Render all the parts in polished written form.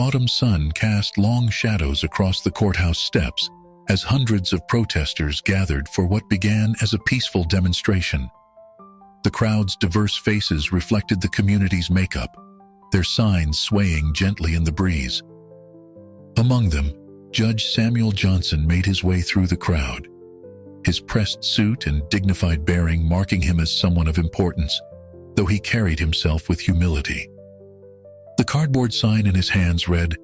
autumn sun cast long shadows across the courthouse steps as hundreds of protesters gathered for what began as a peaceful demonstration. The crowd's diverse faces reflected the community's makeup, their signs swaying gently in the breeze. Among them, Judge Samuel Johnson made his way through the crowd, his pressed suit and dignified bearing marking him as someone of importance, though he carried himself with humility. The cardboard sign in his hands read,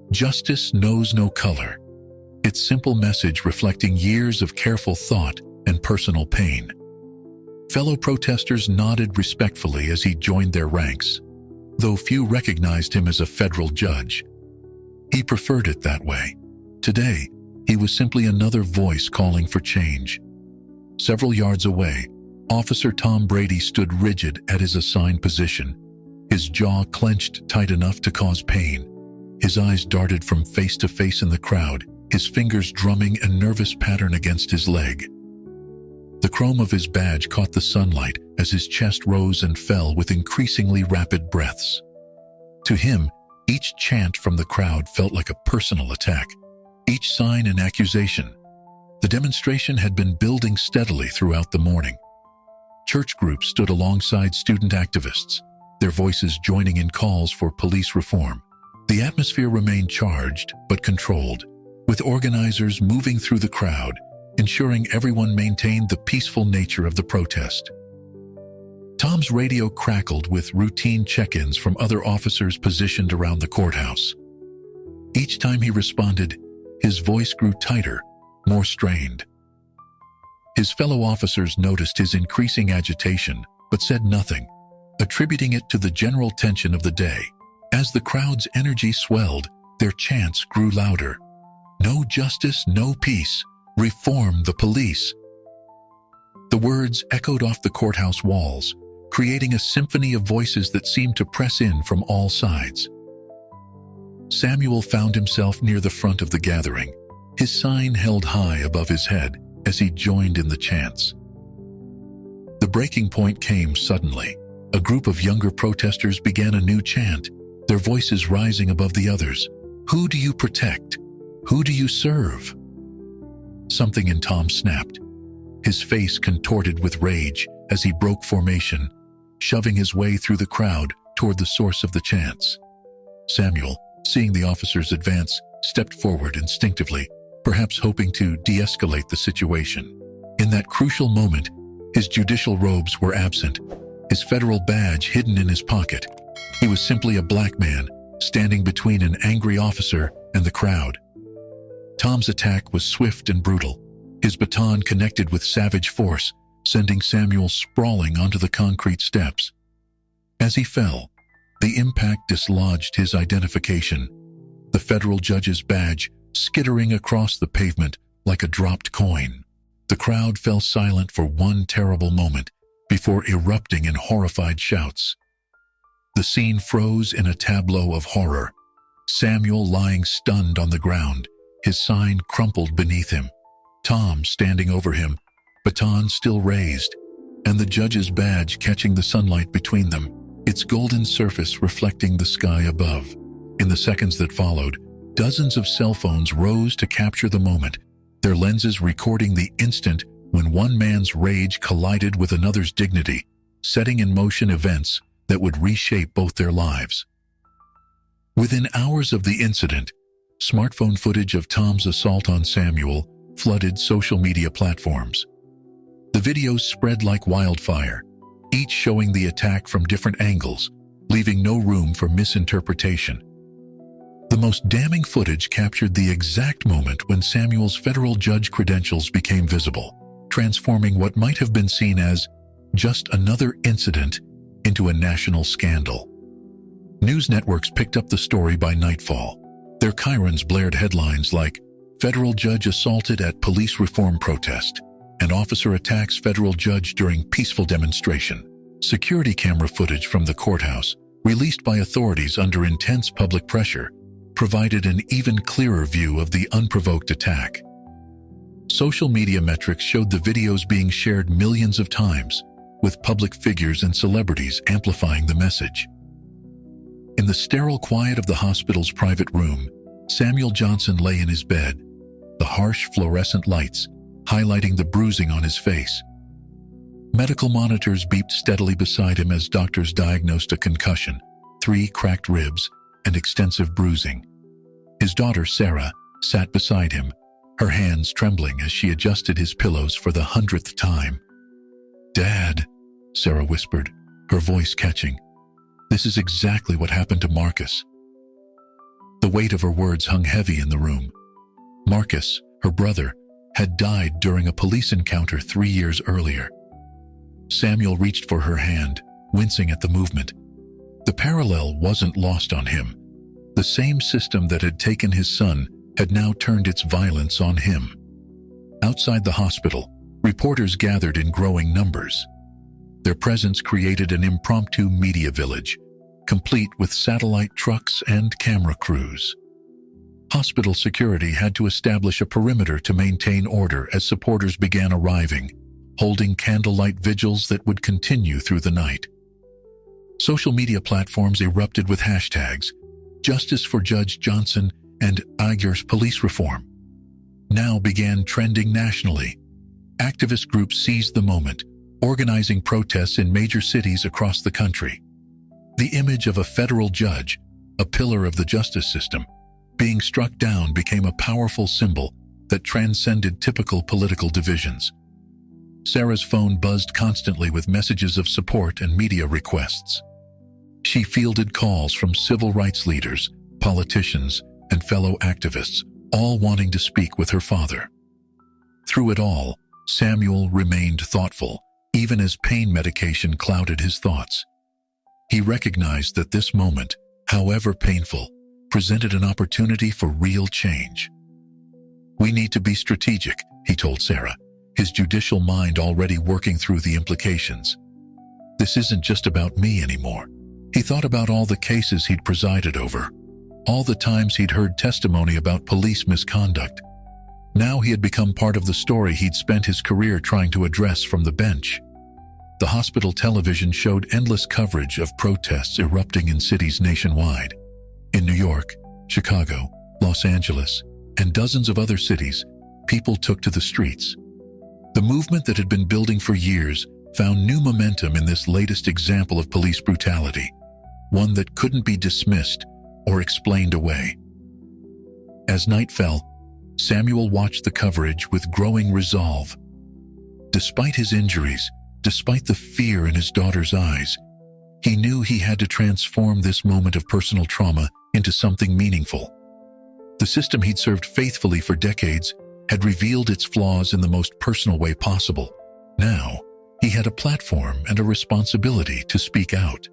"Justice knows no color," its simple message reflecting years of careful thought and personal pain. Fellow protesters nodded respectfully as he joined their ranks, though few recognized him as a federal judge. He preferred it that way. Today, he was simply another voice calling for change. Several yards away, Officer Tom Brady stood rigid at his assigned position, his jaw clenched tight enough to cause pain. His eyes darted from face to face in the crowd, his fingers drumming a nervous pattern against his leg. The chrome of his badge caught the sunlight as his chest rose and fell with increasingly rapid breaths. To him, each chant from the crowd felt like a personal attack, each sign an accusation. The demonstration had been building steadily throughout the morning. Church groups stood alongside student activists, their voices joining in calls for police reform. The atmosphere remained charged but controlled, with organizers moving through the crowd, ensuring everyone maintained the peaceful nature of the protest. Tom's radio crackled with routine check-ins from other officers positioned around the courthouse. Each time he responded, his voice grew tighter, more strained. His fellow officers noticed his increasing agitation, but said nothing, attributing it to the general tension of the day. As the crowd's energy swelled, their chants grew louder. "No justice, no peace. Reform the police." The words echoed off the courthouse walls, creating a symphony of voices that seemed to press in from all sides. Samuel found himself near the front of the gathering, his sign held high above his head as he joined in the chants. The breaking point came suddenly. A group of younger protesters began a new chant, their voices rising above the others. "Who do you protect? Who do you serve?" Something in Tom snapped, his face contorted with rage as he broke formation, shoving his way through the crowd toward the source of the chants. Samuel, seeing the officers advance, stepped forward instinctively, perhaps hoping to de-escalate the situation. In that crucial moment, his judicial robes were absent, his federal badge hidden in his pocket. He was simply a black man, standing between an angry officer and the crowd. Tom's attack was swift and brutal. His baton connected with savage force, sending Samuel sprawling onto the concrete steps. As he fell, the impact dislodged his identification, the federal judge's badge skittering across the pavement like a dropped coin. The crowd fell silent for one terrible moment before erupting in horrified shouts. The scene froze in a tableau of horror. Samuel lying stunned on the ground, his sign crumpled beneath him. Tom standing over him, baton still raised, and the judge's badge catching the sunlight between them, its golden surface reflecting the sky above. In the seconds that followed, dozens of cell phones rose to capture the moment, their lenses recording the instant when one man's rage collided with another's dignity, setting in motion events that would reshape both their lives. Within hours of the incident, smartphone footage of Tom's assault on Samuel flooded social media platforms. The videos spread like wildfire, each showing the attack from different angles, leaving no room for misinterpretation. The most damning footage captured the exact moment when Samuel's federal judge credentials became visible, transforming what might have been seen as just another incident into a national scandal. News networks picked up the story by nightfall. Their chyrons blared headlines like, "Federal Judge Assaulted at Police Reform Protest," and "Officer Attacks Federal Judge During Peaceful Demonstration." Security camera footage from the courthouse, released by authorities under intense public pressure, provided an even clearer view of the unprovoked attack. Social media metrics showed the videos being shared millions of times, with public figures and celebrities amplifying the message. In the sterile quiet of the hospital's private room, Samuel Johnson lay in his bed, the harsh fluorescent lights highlighting the bruising on his face. Medical monitors beeped steadily beside him as doctors diagnosed a concussion, 3 cracked ribs, and extensive bruising. His daughter, Sarah, sat beside him, her hands trembling as she adjusted his pillows for the 100th time. "Dad," Sarah whispered, her voice catching. "This is exactly what happened to Marcus." The weight of her words hung heavy in the room. Marcus, her brother, had died during a police encounter 3 years earlier. Samuel reached for her hand, wincing at the movement. The parallel wasn't lost on him. The same system that had taken his son had now turned its violence on him. Outside the hospital, reporters gathered in growing numbers. Their presence created an impromptu media village, complete with satellite trucks and camera crews. Hospital security had to establish a perimeter to maintain order as supporters began arriving, holding candlelight vigils that would continue through the night. Social media platforms erupted with hashtags, "Justice for Judge Johnson" and "Uyghurs Police Reform" now began trending nationally. Activist groups seized the moment, organizing protests in major cities across the country. The image of a federal judge, a pillar of the justice system, being struck down became a powerful symbol that transcended typical political divisions. Sarah's phone buzzed constantly with messages of support and media requests. She fielded calls from civil rights leaders, politicians, and fellow activists, all wanting to speak with her father. Through it all, Samuel remained thoughtful, even as pain medication clouded his thoughts. He recognized that this moment, however painful, presented an opportunity for real change. "We need to be strategic," he told Sarah, his judicial mind already working through the implications. "This isn't just about me anymore." He thought about all the cases he'd presided over, all the times he'd heard testimony about police misconduct. Now he had become part of the story he'd spent his career trying to address from the bench. The hospital television showed endless coverage of protests erupting in cities nationwide. In New York, Chicago, Los Angeles, and dozens of other cities, people took to the streets. The movement that had been building for years found new momentum in this latest example of police brutality, one that couldn't be dismissed or explained away. As night fell, Samuel watched the coverage with growing resolve. Despite his injuries, despite the fear in his daughter's eyes, he knew he had to transform this moment of personal trauma into something meaningful. The system he'd served faithfully for decades had revealed its flaws in the most personal way possible. Now, he had a platform and a responsibility to speak out.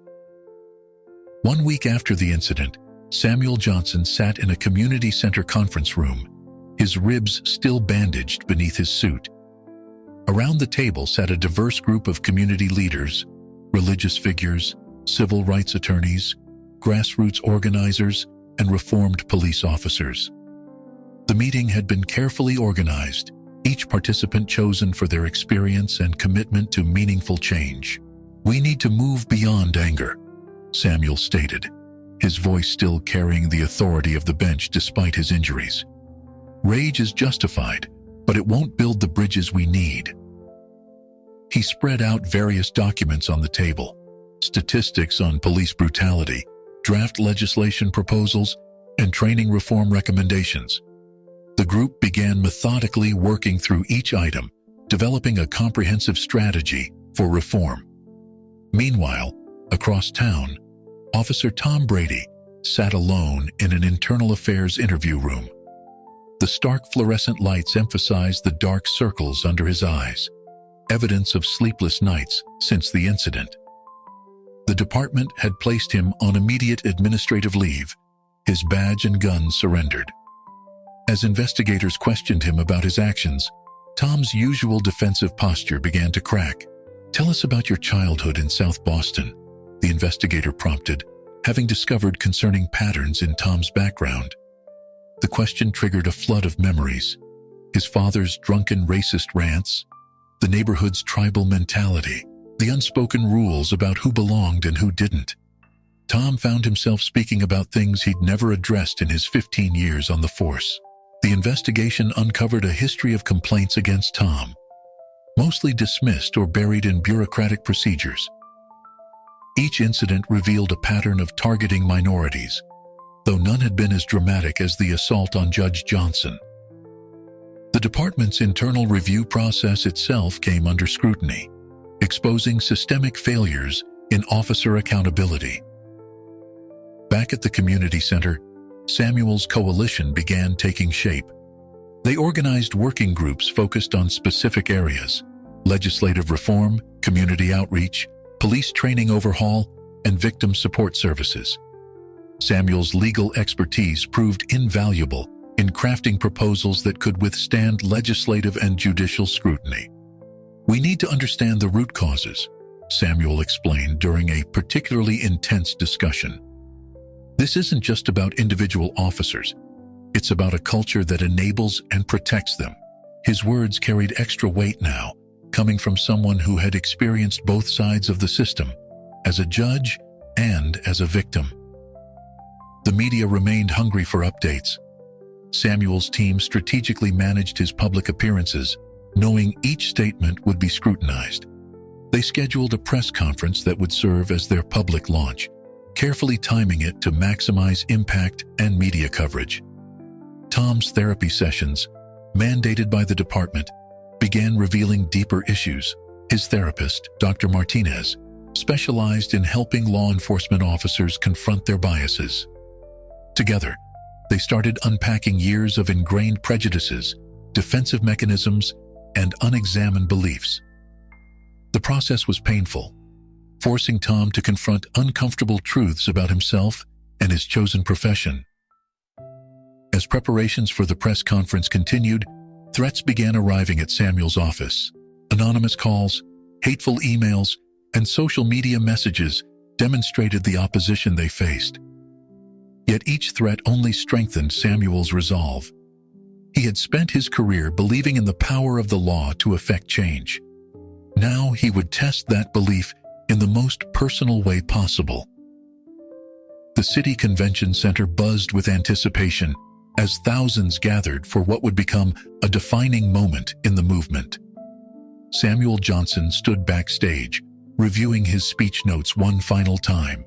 1 week after the incident, Samuel Johnson sat in a community center conference room, his ribs still bandaged beneath his suit. Around the table sat a diverse group of community leaders, religious figures, civil rights attorneys, grassroots organizers, and reformed police officers. The meeting had been carefully organized, each participant chosen for their experience and commitment to meaningful change. "We need to move beyond anger," Samuel stated, his voice still carrying the authority of the bench despite his injuries. "Rage is justified, but it won't build the bridges we need." He spread out various documents on the table, statistics on police brutality, draft legislation proposals, and training reform recommendations. The group began methodically working through each item, developing a comprehensive strategy for reform. Meanwhile, across town, Officer Tom Brady sat alone in an internal affairs interview room. The stark fluorescent lights emphasized the dark circles under his eyes, evidence of sleepless nights since the incident. The department had placed him on immediate administrative leave, his badge and gun surrendered. As investigators questioned him about his actions, Tom's usual defensive posture began to crack. "Tell us about your childhood in South Boston," the investigator prompted, having discovered concerning patterns in Tom's background. The question triggered a flood of memories: his father's drunken racist rants, the neighborhood's tribal mentality, the unspoken rules about who belonged and who didn't. Tom found himself speaking about things he'd never addressed in his 15 years on the force. The investigation uncovered a history of complaints against Tom, mostly dismissed or buried in bureaucratic procedures. Each incident revealed a pattern of targeting minorities, though none had been as dramatic as the assault on Judge Johnson. The department's internal review process itself came under scrutiny, exposing systemic failures in officer accountability. Back at the community center, Samuel's coalition began taking shape. They organized working groups focused on specific areas: legislative reform, community outreach, police training overhaul, and victim support services. Samuel's legal expertise proved invaluable in crafting proposals that could withstand legislative and judicial scrutiny. "We need to understand the root causes," Samuel explained during a particularly intense discussion. "This isn't just about individual officers. It's about a culture that enables and protects them." His words carried extra weight now, coming from someone who had experienced both sides of the system, as a judge and as a victim. The media remained hungry for updates. Samuel's team strategically managed his public appearances, knowing each statement would be scrutinized. They scheduled a press conference that would serve as their public launch, carefully timing it to maximize impact and media coverage. Tom's therapy sessions, mandated by the department, began revealing deeper issues. His therapist, Dr. Martinez, specialized in helping law enforcement officers confront their biases. Together, they started unpacking years of ingrained prejudices, defensive mechanisms, and unexamined beliefs. The process was painful, forcing Tom to confront uncomfortable truths about himself and his chosen profession. As preparations for the press conference continued, threats began arriving at Samuel's office. Anonymous calls, hateful emails, and social media messages demonstrated the opposition they faced. Yet each threat only strengthened Samuel's resolve. He had spent his career believing in the power of the law to effect change. Now he would test that belief in the most personal way possible. The city convention center buzzed with anticipation as thousands gathered for what would become a defining moment in the movement. Samuel Johnson stood backstage, reviewing his speech notes one final time.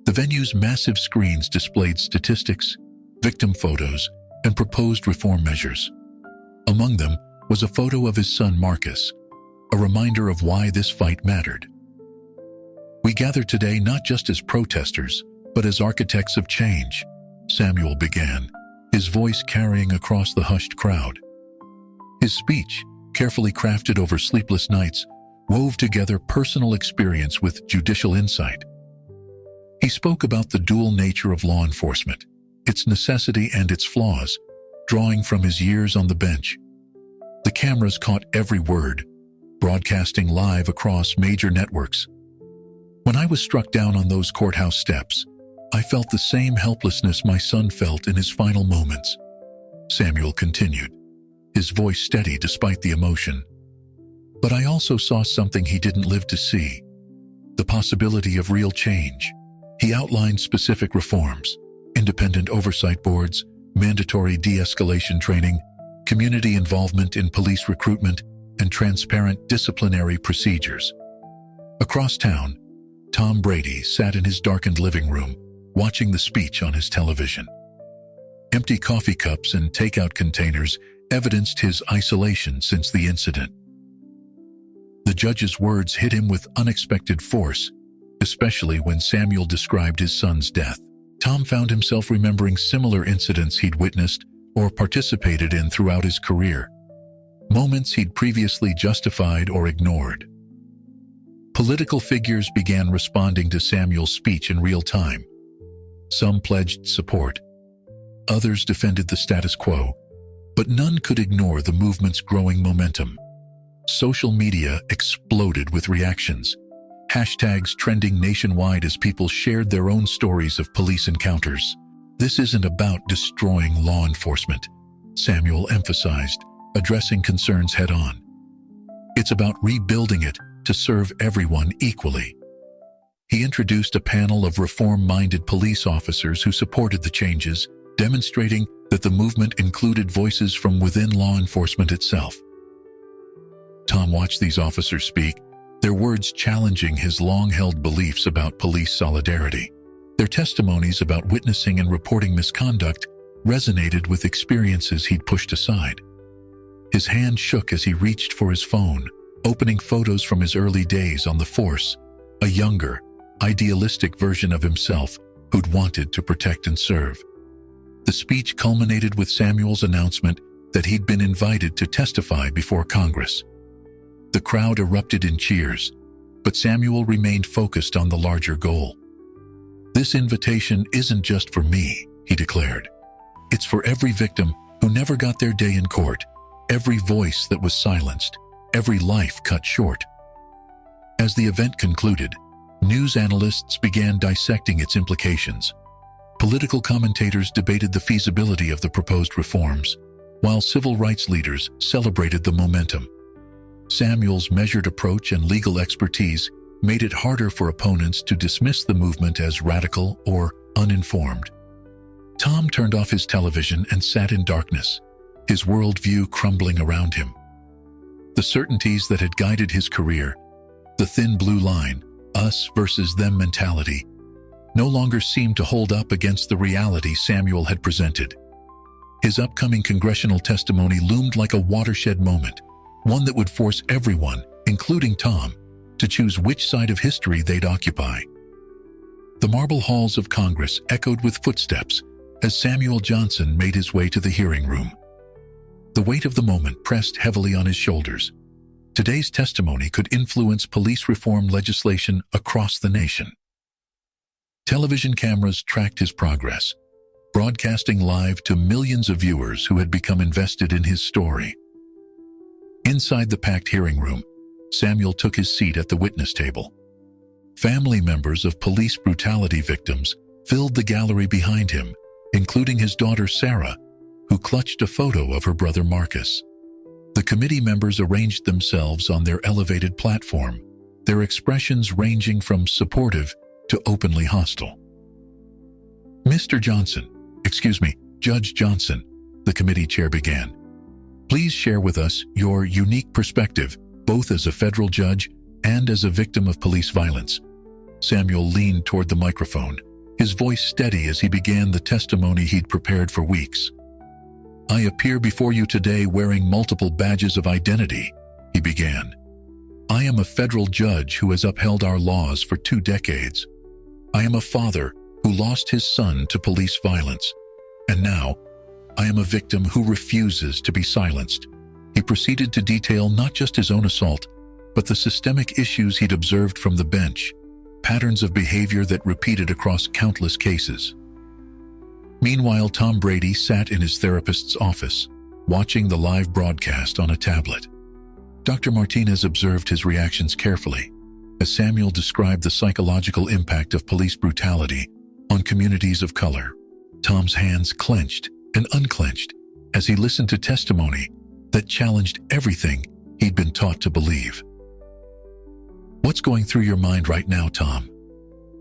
The venue's massive screens displayed statistics, victim photos, and proposed reform measures. Among them was a photo of his son Marcus, a reminder of why this fight mattered. "We gather today not just as protesters, but as architects of change," Samuel began, his voice carrying across the hushed crowd. His speech, carefully crafted over sleepless nights, wove together personal experience with judicial insight. He spoke about the dual nature of law enforcement, its necessity and its flaws, drawing from his years on the bench. The cameras caught every word, broadcasting live across major networks. "When I was struck down on those courthouse steps, I felt the same helplessness my son felt in his final moments," Samuel continued, his voice steady despite the emotion. "But I also saw something he didn't live to see, the possibility of real change." He outlined specific reforms: independent oversight boards, mandatory de-escalation training, community involvement in police recruitment, and transparent disciplinary procedures. Across town, Tom Brady sat in his darkened living room, watching the speech on his television. Empty coffee cups and takeout containers evidenced his isolation since the incident. The judge's words hit him with unexpected force, especially when Samuel described his son's death. Tom found himself remembering similar incidents he'd witnessed or participated in throughout his career, moments he'd previously justified or ignored. Political figures began responding to Samuel's speech in real time. Some pledged support. Others defended the status quo, but none could ignore the movement's growing momentum. Social media exploded with reactions, hashtags trending nationwide as people shared their own stories of police encounters. "This isn't about destroying law enforcement," Samuel emphasized, addressing concerns head-on. "It's about rebuilding it to serve everyone equally." He introduced a panel of reform-minded police officers who supported the changes, demonstrating that the movement included voices from within law enforcement itself. Tom watched these officers speak, their words challenging his long-held beliefs about police solidarity. Their testimonies about witnessing and reporting misconduct resonated with experiences he'd pushed aside. His hand shook as he reached for his phone, opening photos from his early days on the force, a younger, idealistic version of himself who'd wanted to protect and serve. The speech culminated with Samuel's announcement that he'd been invited to testify before Congress. The crowd erupted in cheers, but Samuel remained focused on the larger goal. "This invitation isn't just for me," he declared. "It's for every victim who never got their day in court, every voice that was silenced, every life cut short." As the event concluded, news analysts began dissecting its implications. Political commentators debated the feasibility of the proposed reforms, while civil rights leaders celebrated the momentum. Samuel's measured approach and legal expertise made it harder for opponents to dismiss the movement as radical or uninformed. Tom turned off his television and sat in darkness, his worldview crumbling around him. The certainties that had guided his career, the thin blue line, us versus them mentality, no longer seemed to hold up against the reality Samuel had presented. His upcoming congressional testimony loomed like a watershed moment, one that would force everyone, including Tom, to choose which side of history they'd occupy. The marble halls of Congress echoed with footsteps as Samuel Johnson made his way to the hearing room. The weight of the moment pressed heavily on his shoulders. Today's testimony could influence police reform legislation across the nation. Television cameras tracked his progress, broadcasting live to millions of viewers who had become invested in his story. Inside the packed hearing room, Samuel took his seat at the witness table. Family members of police brutality victims filled the gallery behind him, including his daughter Sarah, who clutched a photo of her brother Marcus. The committee members arranged themselves on their elevated platform, their expressions ranging from supportive to openly hostile. Judge Johnson, the committee chair began. Please share with us your unique perspective, both as a federal judge and as a victim of police violence. Samuel leaned toward the microphone, his voice steady as he began the testimony he'd prepared for weeks. I appear before you today wearing multiple badges of identity, he began. I am a federal judge who has upheld our laws for 2 decades. I am a father who lost his son to police violence. And now, I am a victim who refuses to be silenced. He proceeded to detail not just his own assault, but the systemic issues he'd observed from the bench, patterns of behavior that repeated across countless cases. Meanwhile, Tom Brady sat in his therapist's office, watching the live broadcast on a tablet. Dr. Martinez observed his reactions carefully, as Samuel described the psychological impact of police brutality on communities of color. Tom's hands clenched and unclenched as he listened to testimony that challenged everything he'd been taught to believe. What's going through your mind right now, Tom?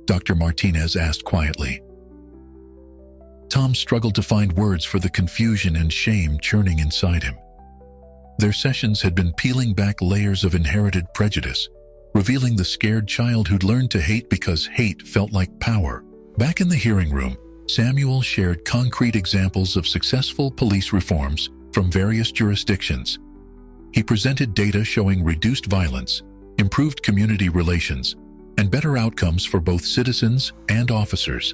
Dr. Martinez asked quietly. Tom struggled to find words for the confusion and shame churning inside him. Their sessions had been peeling back layers of inherited prejudice, revealing the scared child who'd learned to hate because hate felt like power. Back in the hearing room, Samuel shared concrete examples of successful police reforms from various jurisdictions. He presented data showing reduced violence, improved community relations, and better outcomes for both citizens and officers.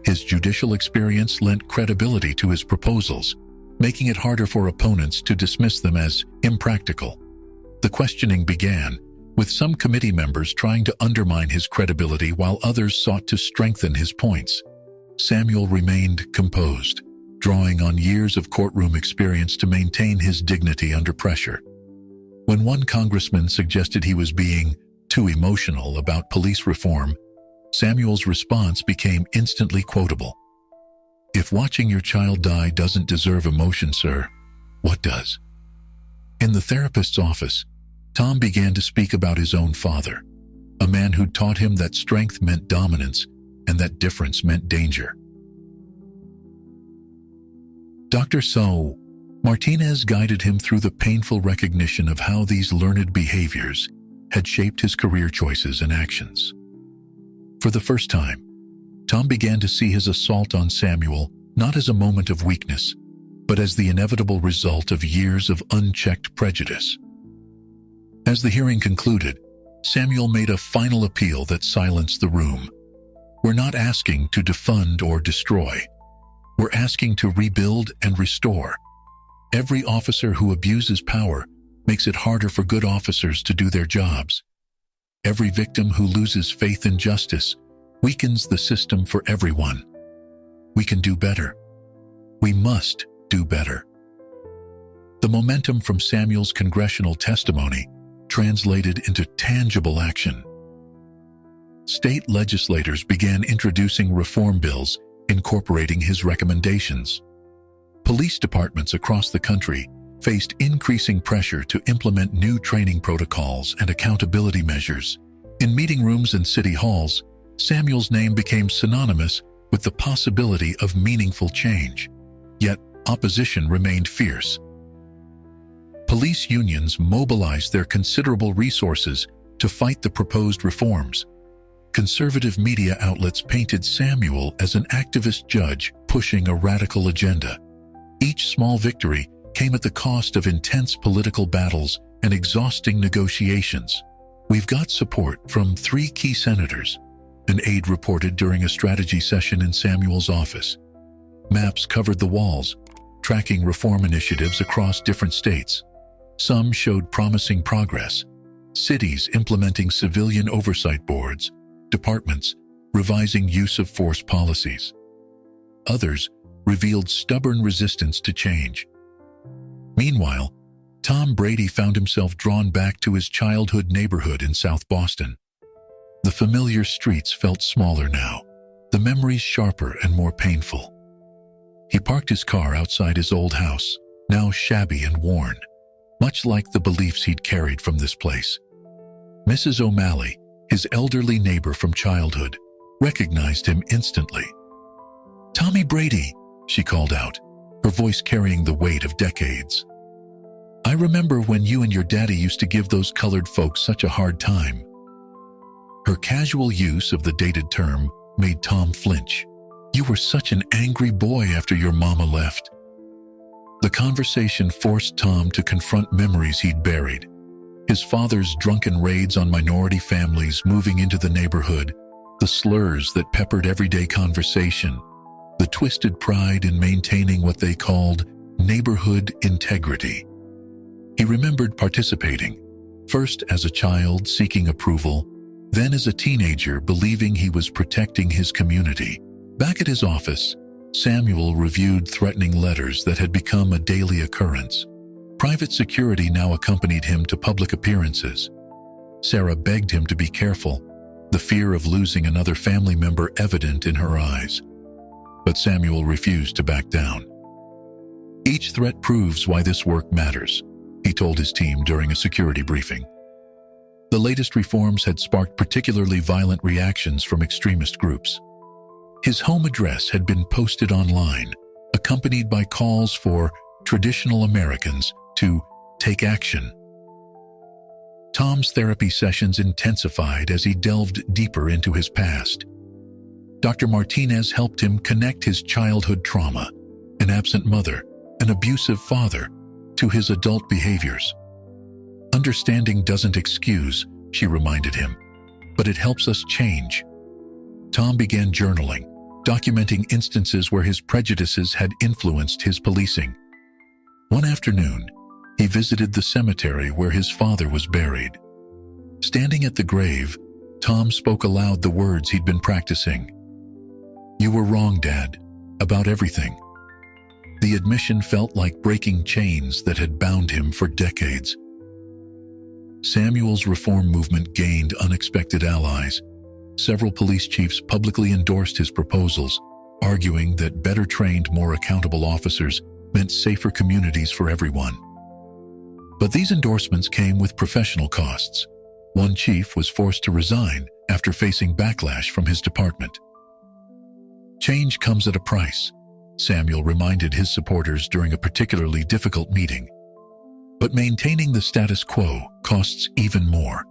His judicial experience lent credibility to his proposals, making it harder for opponents to dismiss them as impractical. The questioning began, with some committee members trying to undermine his credibility while others sought to strengthen his points. Samuel remained composed, drawing on years of courtroom experience to maintain his dignity under pressure. When one congressman suggested he was being too emotional about police reform, Samuel's response became instantly quotable. If watching your child die doesn't deserve emotion, sir, what does? In the therapist's office, Tom began to speak about his own father. a man who taught him that strength meant dominance and that difference meant danger. Dr. So, Martinez guided him through the painful recognition of how these learned behaviors had shaped his career choices and actions. For the first time, Tom began to see his assault on Samuel not as a moment of weakness, but as the inevitable result of years of unchecked prejudice. As the hearing concluded, Samuel made a final appeal that silenced the room. "We're not asking to defund or destroy. We're asking to rebuild and restore. Every officer who abuses power makes it harder for good officers to do their jobs. Every victim who loses faith in justice weakens the system for everyone. We can do better. We must do better." The momentum from Samuel's congressional testimony translated into tangible action. State legislators began introducing reform bills incorporating his recommendations. Police departments across the country faced increasing pressure to implement new training protocols and accountability measures. In meeting rooms and city halls, Samuel's name became synonymous with the possibility of meaningful change. Yet, opposition remained fierce. Police unions mobilized their considerable resources to fight the proposed reforms. Conservative media outlets painted Samuel as an activist judge pushing a radical agenda. Each small victory came at the cost of intense political battles and exhausting negotiations. "We've got support from 3 key senators," an aide reported during a strategy session in Samuel's office. Maps covered the walls, tracking reform initiatives across different states. Some showed promising progress: cities implementing civilian oversight boards, departments revising use of force policies. Others revealed stubborn resistance to change. Meanwhile, Tom Brady found himself drawn back to his childhood neighborhood in South Boston. The familiar streets felt smaller now, the memories sharper and more painful. He parked his car outside his old house, now shabby and worn, much like the beliefs he'd carried from this place. Mrs. O'Malley, his elderly neighbor from childhood, recognized him instantly. "Tommy Brady," she called out, her voice carrying the weight of decades. "I remember when you and your daddy used to give those colored folks such a hard time." Her casual use of the dated term made Tom flinch. "You were such an angry boy after your mama left." The conversation forced Tom to confront memories he'd buried. His father's drunken raids on minority families moving into the neighborhood, the slurs that peppered everyday conversation, the twisted pride in maintaining what they called neighborhood integrity. He remembered participating, first as a child seeking approval, then as a teenager believing he was protecting his community. Back at his office, Samuel reviewed threatening letters that had become a daily occurrence. Private security now accompanied him to public appearances. Sarah begged him to be careful, the fear of losing another family member evident in her eyes. But Samuel refused to back down. "Each threat proves why this work matters," he told his team during a security briefing. The latest reforms had sparked particularly violent reactions from extremist groups. His home address had been posted online, accompanied by calls for traditional Americans to take action. Tom's therapy sessions intensified as he delved deeper into his past. Dr. Martinez helped him connect his childhood trauma, an absent mother, an abusive father, to his adult behaviors. "Understanding doesn't excuse," she reminded him, "but it helps us change." Tom began journaling, documenting instances where his prejudices had influenced his policing. One afternoon, he visited the cemetery where his father was buried. Standing at the grave, Tom spoke aloud the words he'd been practicing. "You were wrong, Dad, about everything." The admission felt like breaking chains that had bound him for decades. Samuel's reform movement gained unexpected allies. Several police chiefs publicly endorsed his proposals, arguing that better trained, more accountable officers meant safer communities for everyone. But these endorsements came with professional costs. One chief was forced to resign after facing backlash from his department. Change comes at a price, Samuel reminded his supporters during a particularly difficult meeting. But maintaining the status quo costs even more.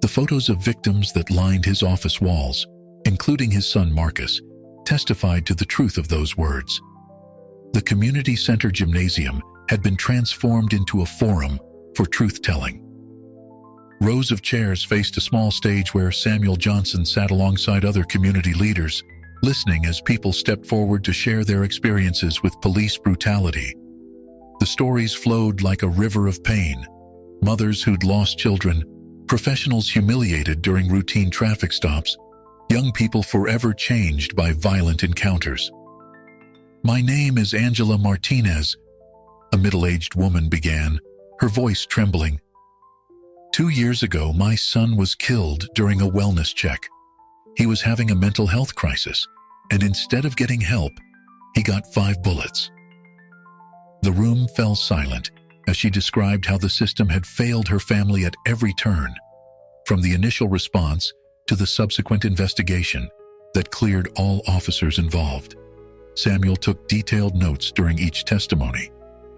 The photos of victims that lined his office walls, including his son Marcus, testified to the truth of those words. The community center gymnasium had been transformed into a forum for truth-telling. Rows of chairs faced a small stage where Samuel Johnson sat alongside other community leaders, listening as people stepped forward to share their experiences with police brutality. The stories flowed like a river of pain. Mothers who'd lost children, professionals humiliated during routine traffic stops, young people forever changed by violent encounters. "My name is Angela Martinez," a middle-aged woman began, her voice trembling. "2 years ago, my son was killed during a wellness check. He was having a mental health crisis, and instead of getting help, he got 5 bullets. The room fell silent as she described how the system had failed her family at every turn, from the initial response to the subsequent investigation that cleared all officers involved. Samuel took detailed notes during each testimony,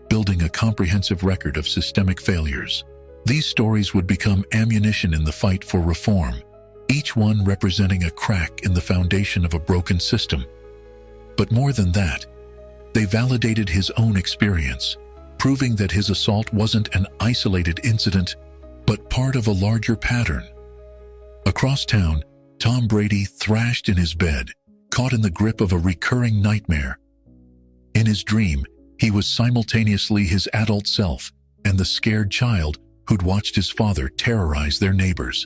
building a comprehensive record of systemic failures. These stories would become ammunition in the fight for reform, each one representing a crack in the foundation of a broken system. But more than that, they validated his own experience, proving that his assault wasn't an isolated incident, but part of a larger pattern. Across town, Tom Brady thrashed in his bed, caught in the grip of a recurring nightmare. In his dream, he was simultaneously his adult self and the scared child who'd watched his father terrorize their neighbors.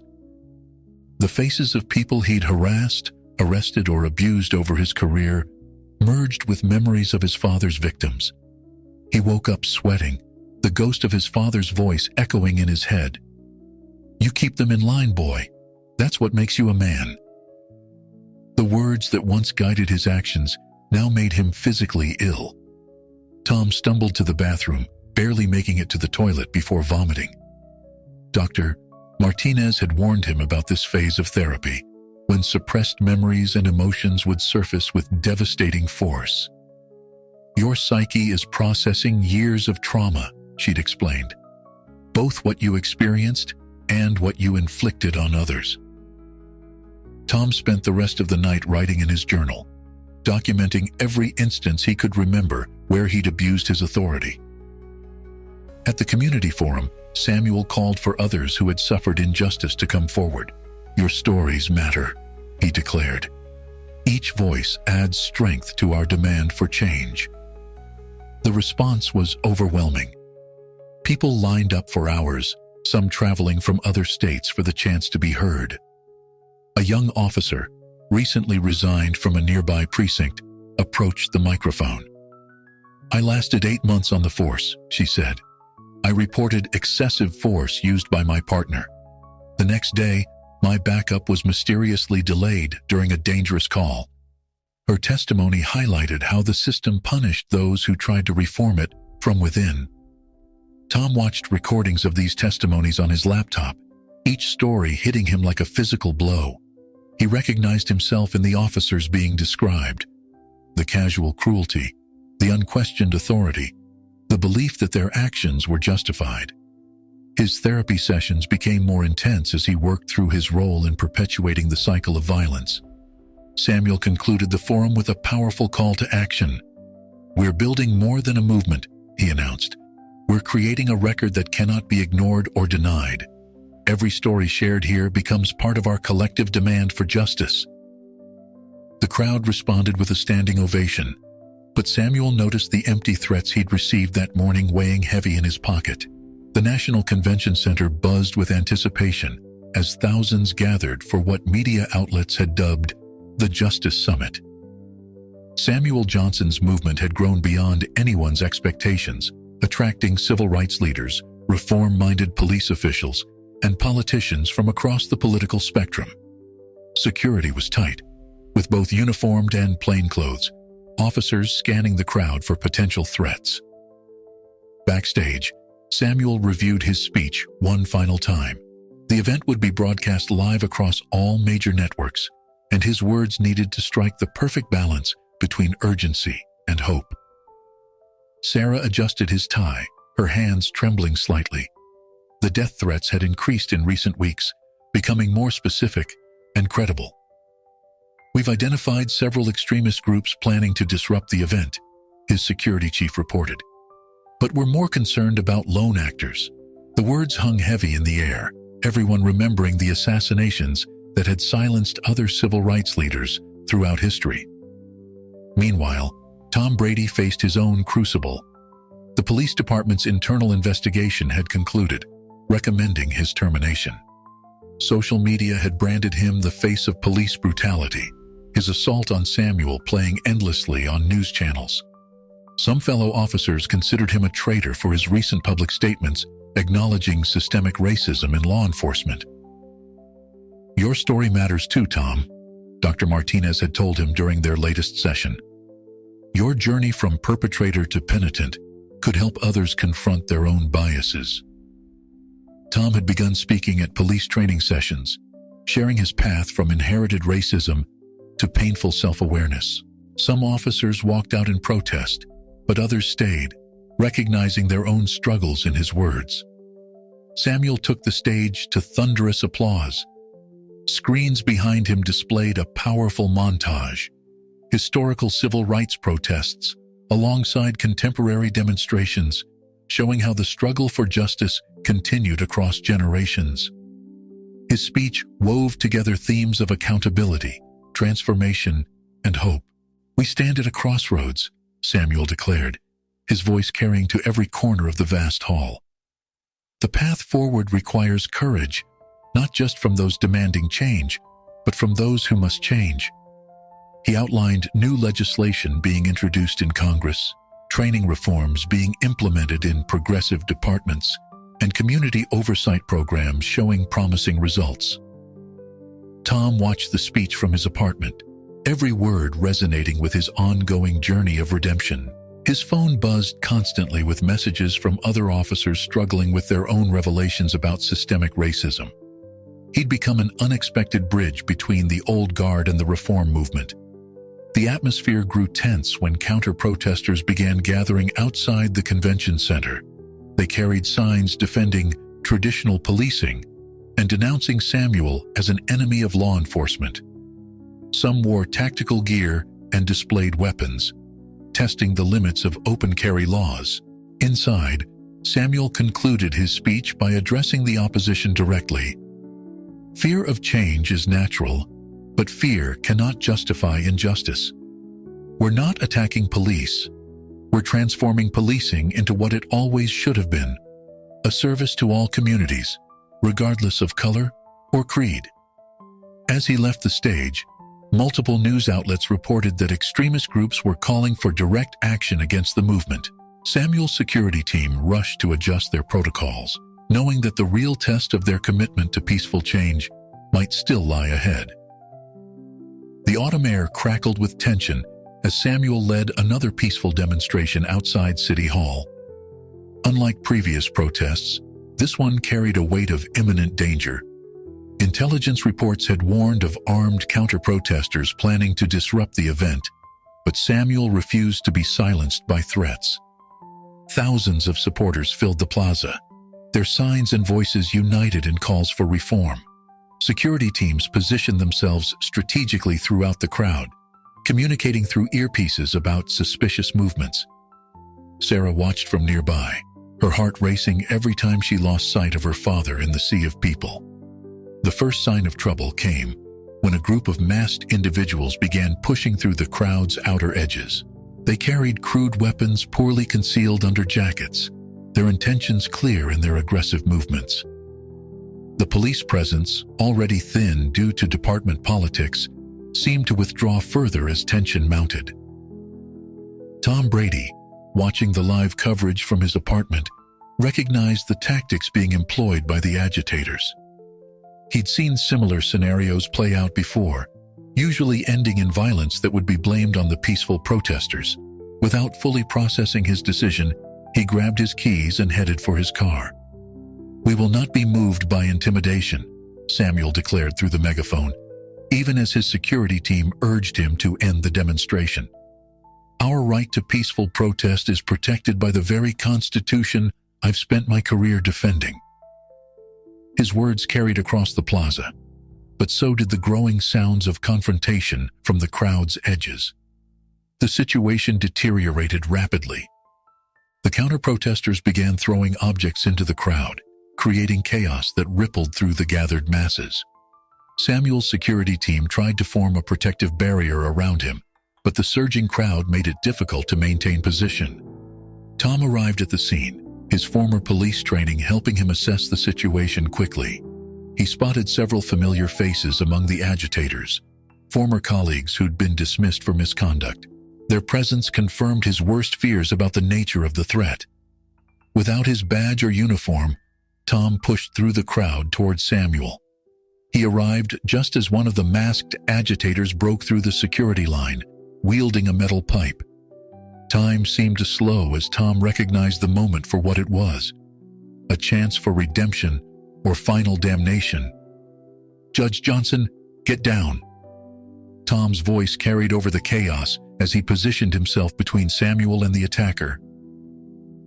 The faces of people he'd harassed, arrested, or abused over his career merged with memories of his father's victims. He woke up sweating, the ghost of his father's voice echoing in his head. "You keep them in line, boy. That's what makes you a man." The words that once guided his actions now made him physically ill. Tom stumbled to the bathroom, barely making it to the toilet before vomiting. Dr. Martinez had warned him about this phase of therapy, when suppressed memories and emotions would surface with devastating force. "Your psyche is processing years of trauma," she'd explained, "both what you experienced and what you inflicted on others." Tom spent the rest of the night writing in his journal, documenting every instance he could remember where he'd abused his authority. At the community forum, Samuel called for others who had suffered injustice to come forward. "Your stories matter," he declared. "Each voice adds strength to our demand for change." The response was overwhelming. People lined up for hours, some traveling from other states for the chance to be heard. A young officer, recently resigned from a nearby precinct, approached the microphone. "I lasted 8 months on the force," she said. "I reported excessive force used by my partner. The next day, my backup was mysteriously delayed during a dangerous call." Her testimony highlighted how the system punished those who tried to reform it from within. Tom watched recordings of these testimonies on his laptop, each story hitting him like a physical blow. He recognized himself in the officers being described: the casual cruelty, the unquestioned authority, the belief that their actions were justified. His therapy sessions became more intense as he worked through his role in perpetuating the cycle of violence. Samuel concluded the forum with a powerful call to action. "We're building more than a movement," he announced. "We're creating a record that cannot be ignored or denied. Every story shared here becomes part of our collective demand for justice." The crowd responded with a standing ovation, but Samuel noticed the empty threats he'd received that morning weighing heavy in his pocket. The National Convention Center buzzed with anticipation as thousands gathered for what media outlets had dubbed the Justice Summit. Samuel Johnson's movement had grown beyond anyone's expectations, attracting civil rights leaders, reform-minded police officials, and politicians from across the political spectrum. Security was tight, with both uniformed and plainclothes, officers scanning the crowd for potential threats. Backstage, Samuel reviewed his speech one final time. The event would be broadcast live across all major networks, and his words needed to strike the perfect balance between urgency and hope. Sarah adjusted his tie, her hands trembling slightly. The death threats had increased in recent weeks, becoming more specific and credible. "We've identified several extremist groups planning to disrupt the event," his security chief reported. "But we're more concerned about lone actors." The words hung heavy in the air, everyone remembering the assassinations that had silenced other civil rights leaders throughout history. Meanwhile, Tom Brady faced his own crucible. The police department's internal investigation had concluded, recommending his termination. Social media had branded him the face of police brutality, his assault on Samuel playing endlessly on news channels. Some fellow officers considered him a traitor for his recent public statements acknowledging systemic racism in law enforcement. "Your story matters too, Tom," Dr. Martinez had told him during their latest session. "Your journey from perpetrator to penitent could help others confront their own biases." Tom had begun speaking at police training sessions, sharing his path from inherited racism to painful self-awareness. Some officers walked out in protest, but others stayed, recognizing their own struggles in his words. Samuel took the stage to thunderous applause. Screens behind him displayed a powerful montage, historical civil rights protests, alongside contemporary demonstrations, showing how the struggle for justice continued across generations. His speech wove together themes of accountability, transformation, and hope. "We stand at a crossroads," Samuel declared, his voice carrying to every corner of the vast hall. "The path forward requires courage, not just from those demanding change, but from those who must change." He outlined new legislation being introduced in Congress, training reforms being implemented in progressive departments, and community oversight programs showing promising results. Tom watched the speech from his apartment, every word resonating with his ongoing journey of redemption. His phone buzzed constantly with messages from other officers struggling with their own revelations about systemic racism. He'd become an unexpected bridge between the old guard and the reform movement. The atmosphere grew tense when counter-protesters began gathering outside the convention center. They carried signs defending traditional policing and denouncing Samuel as an enemy of law enforcement. Some wore tactical gear and displayed weapons, testing the limits of open-carry laws. Inside, Samuel concluded his speech by addressing the opposition directly. "Fear of change is natural, but fear cannot justify injustice. We're not attacking police. We're transforming policing into what it always should have been, a service to all communities, regardless of color or creed." As he left the stage, multiple news outlets reported that extremist groups were calling for direct action against the movement. Samuel's security team rushed to adjust their protocols, knowing that the real test of their commitment to peaceful change might still lie ahead. The autumn air crackled with tension as Samuel led another peaceful demonstration outside City Hall. Unlike previous protests, this one carried a weight of imminent danger. Intelligence reports had warned of armed counter-protesters planning to disrupt the event, but Samuel refused to be silenced by threats. Thousands of supporters filled the plaza, their signs and voices united in calls for reform. Security teams positioned themselves strategically throughout the crowd, communicating through earpieces about suspicious movements. Sarah watched from nearby, her heart racing every time she lost sight of her father in the sea of people. The first sign of trouble came when a group of masked individuals began pushing through the crowd's outer edges. They carried crude weapons poorly concealed under jackets, their intentions clear in their aggressive movements. The police presence, already thin due to department politics, seemed to withdraw further as tension mounted. Tom Brady, watching the live coverage from his apartment, recognized the tactics being employed by the agitators. He'd seen similar scenarios play out before, usually ending in violence that would be blamed on the peaceful protesters. Without fully processing his decision, he grabbed his keys and headed for his car. "We will not be moved by intimidation," Samuel declared through the megaphone, even as his security team urged him to end the demonstration. "Our right to peaceful protest is protected by the very Constitution I've spent my career defending." His words carried across the plaza, but so did the growing sounds of confrontation from the crowd's edges. The situation deteriorated rapidly. The counter-protesters began throwing objects into the crowd, creating chaos that rippled through the gathered masses. Samuel's security team tried to form a protective barrier around him, but the surging crowd made it difficult to maintain position. Tom arrived at the scene, his former police training helping him assess the situation quickly. He spotted several familiar faces among the agitators, former colleagues who'd been dismissed for misconduct. Their presence confirmed his worst fears about the nature of the threat. Without his badge or uniform, Tom pushed through the crowd toward Samuel. He arrived just as one of the masked agitators broke through the security line, wielding a metal pipe. Time seemed to slow as Tom recognized the moment for what it was: a chance for redemption or final damnation. "Judge Johnson, get down." Tom's voice carried over the chaos as he positioned himself between Samuel and the attacker.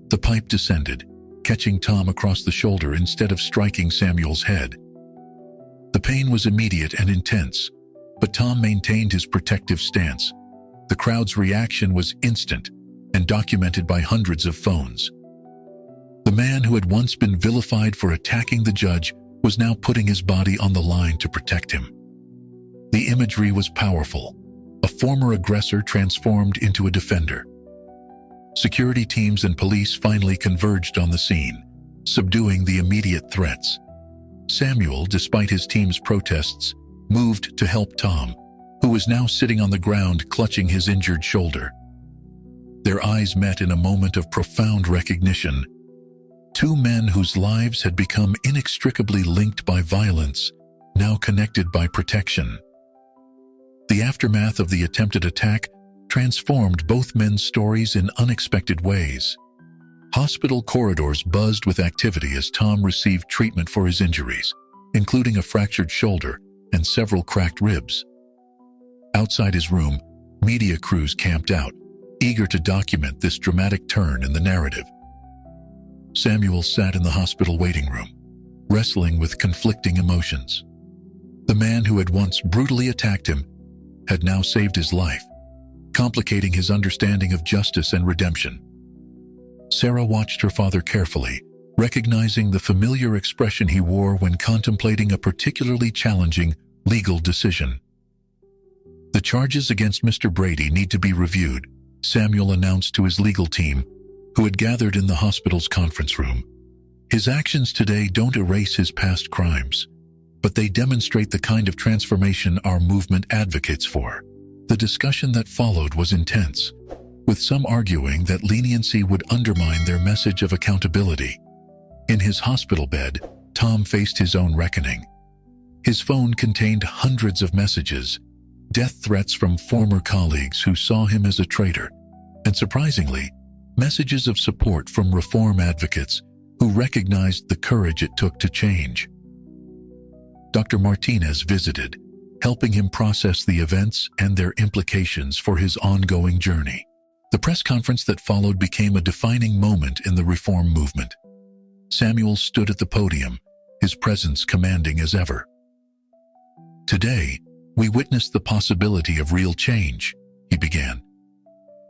The pipe descended, catching Tom across the shoulder instead of striking Samuel's head. The pain was immediate and intense, but Tom maintained his protective stance. The crowd's reaction was instant and documented by hundreds of phones. The man who had once been vilified for attacking the judge was now putting his body on the line to protect him. The imagery was powerful. A former aggressor transformed into a defender. Security teams and police finally converged on the scene, subduing the immediate threats. Samuel, despite his team's protests, moved to help Tom, who was now sitting on the ground clutching his injured shoulder. Their eyes met in a moment of profound recognition. Two men whose lives had become inextricably linked by violence, now connected by protection. The aftermath of the attempted attack transformed both men's stories in unexpected ways. Hospital corridors buzzed with activity as Tom received treatment for his injuries, including a fractured shoulder and several cracked ribs. Outside his room, media crews camped out, eager to document this dramatic turn in the narrative. Samuel sat in the hospital waiting room, wrestling with conflicting emotions. The man who had once brutally attacked him had now saved his life, complicating his understanding of justice and redemption. Sarah watched her father carefully, recognizing the familiar expression he wore when contemplating a particularly challenging legal decision. "The charges against Mr. Brady need to be reviewed," Samuel announced to his legal team, who had gathered in the hospital's conference room. "His actions today don't erase his past crimes, but they demonstrate the kind of transformation our movement advocates for." The discussion that followed was intense, with some arguing that leniency would undermine their message of accountability. In his hospital bed, Tom faced his own reckoning. His phone contained hundreds of messages, death threats from former colleagues who saw him as a traitor, and surprisingly, messages of support from reform advocates who recognized the courage it took to change. Dr. Martinez visited, helping him process the events and their implications for his ongoing journey. The press conference that followed became a defining moment in the reform movement. Samuel stood at the podium, his presence commanding as ever. "Today, we witnessed the possibility of real change," he began.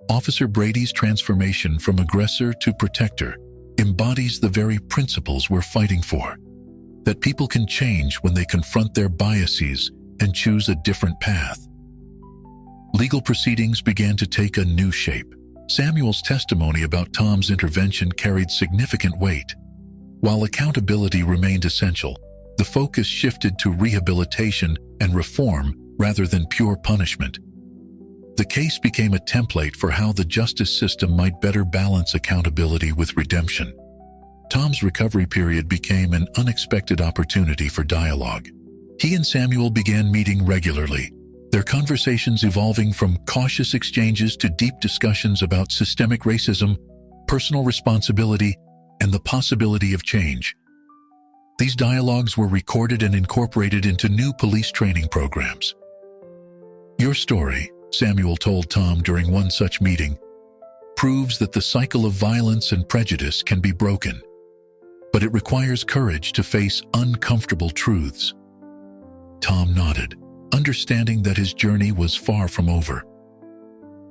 "Officer Brady's transformation from aggressor to protector embodies the very principles we're fighting for, that people can change when they confront their biases and choose a different path." Legal proceedings began to take a new shape. Samuel's testimony about Tom's intervention carried significant weight. While accountability remained essential, the focus shifted to rehabilitation and reform rather than pure punishment. The case became a template for how the justice system might better balance accountability with redemption. Tom's recovery period became an unexpected opportunity for dialogue. He and Samuel began meeting regularly, their conversations evolving from cautious exchanges to deep discussions about systemic racism, personal responsibility, and the possibility of change. These dialogues were recorded and incorporated into new police training programs. "Your story," Samuel told Tom during one such meeting, "proves that the cycle of violence and prejudice can be broken, but it requires courage to face uncomfortable truths." Tom nodded, understanding that his journey was far from over.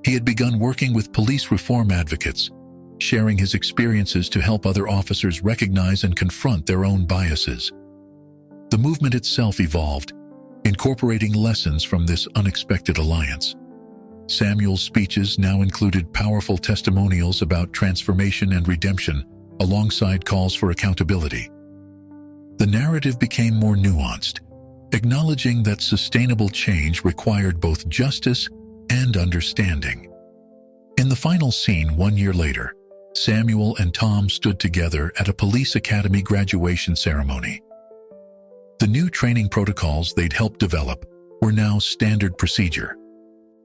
He had begun working with police reform advocates, sharing his experiences to help other officers recognize and confront their own biases. The movement itself evolved, incorporating lessons from this unexpected alliance. Samuel's speeches now included powerful testimonials about transformation and redemption, alongside calls for accountability. The narrative became more nuanced, acknowledging that sustainable change required both justice and understanding. In the final scene 1 year later, Samuel and Tom stood together at a police academy graduation ceremony. The new training protocols they'd helped develop were now standard procedure.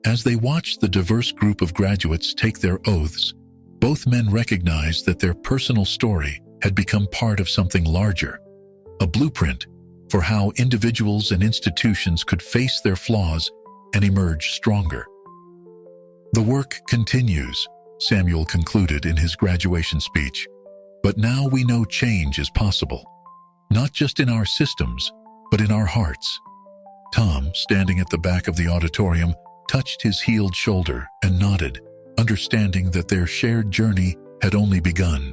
As they watched the diverse group of graduates take their oaths, both men recognized that their personal story had become part of something larger, a blueprint for how individuals and institutions could face their flaws and emerge stronger. "The work continues," Samuel concluded in his graduation speech, "but now we know change is possible, not just in our systems, but in our hearts." Tom, standing at the back of the auditorium, touched his healed shoulder and nodded, understanding that their shared journey had only begun.